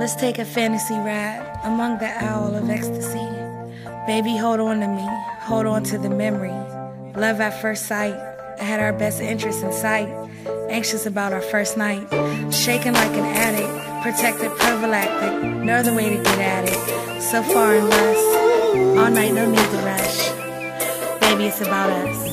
Let's take a fantasy ride among the owl of ecstasy. Baby, hold on to me, hold on to the memory. Love at first sight, I had our best interests in sight. Anxious about our first night, shaking like an addict. Protected, prophylactic, no other way to get at it. So far in lust, all night, no need to rush. Baby, it's about us.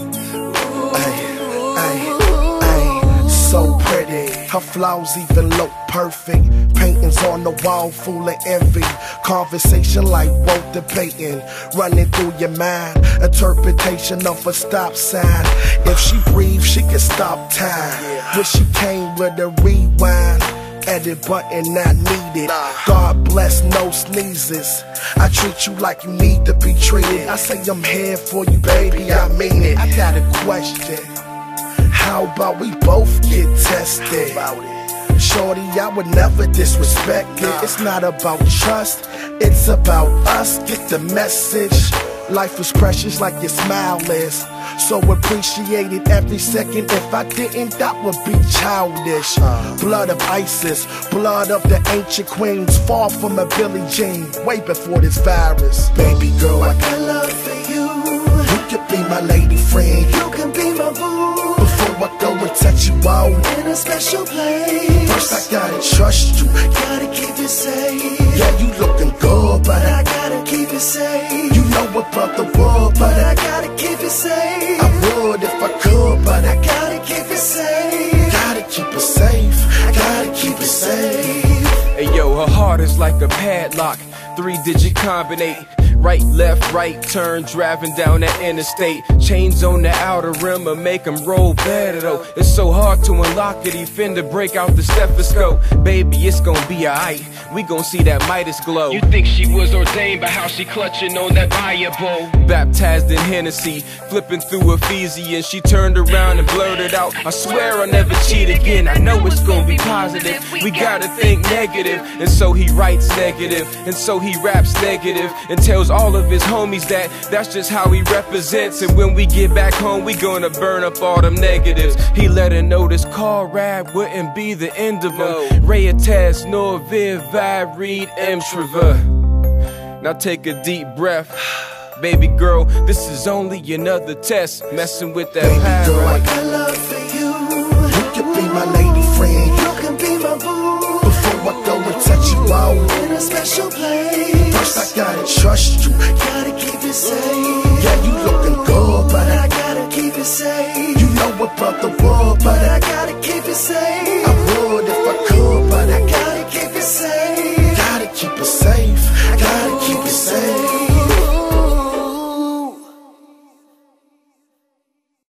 So pretty, her flaws even look perfect. Paintings on the wall full of envy. Conversation like worth debating. Running through your mind, interpretation of a stop sign. If she breathes, she can stop time. Wish she came with a rewind. Edit button not needed. God bless, no sneezes. I treat you like you need to be treated. I say I'm here for you, baby, I mean it. I got a question. How about we both get tested? Shorty, I would never disrespect it. It's not about trust, it's about us. Get the message. Life is precious like your smile is. So appreciate it every second. If I didn't, that would be childish. Blood of Isis, blood of the ancient queens. Far from a Billie Jean, way before this virus. Baby girl, I got love for you. You can be my lady friend. You can be my boo. Before I go and touch you out in a special place. First I gotta trust you, gotta keep it safe. Yeah, you looking good, but I gotta keep it safe. You know about the world, but I gotta keep it safe. I would if I could, but I gotta keep it safe. Gotta keep it safe, I gotta keep it safe. Hey yo, her heart is like a padlock, 3-digit combinate. Right, left, right turn, driving down that interstate. Chains on the outer rim and make them roll better though. It's so hard to unlock it, he finna break out the stethoscope. Baby, it's gonna be alright, we gon' see that Midas glow. You think she was ordained by how she clutching on that Bible. Baptized in Hennessy, flipping through Ephesians. She turned around and blurted out, I swear I'll never cheat again. I know it's gonna be positive, we gotta think negative. And so he writes negative, and so he raps negative, and tells all of his homies that that's just how he represents. And when we get back home, we gonna burn up all them negatives. He let her know this car ride wouldn't be the end of him. Rayataz, Norvir, Reed, Emtrava. Now take a deep breath. Baby girl, this is only another test. Messing with that baby pie, girl, right? I got love for you. You can be my lady friend. You can be my boo. Before I go and touch you out in a special place. First I gotta trust you.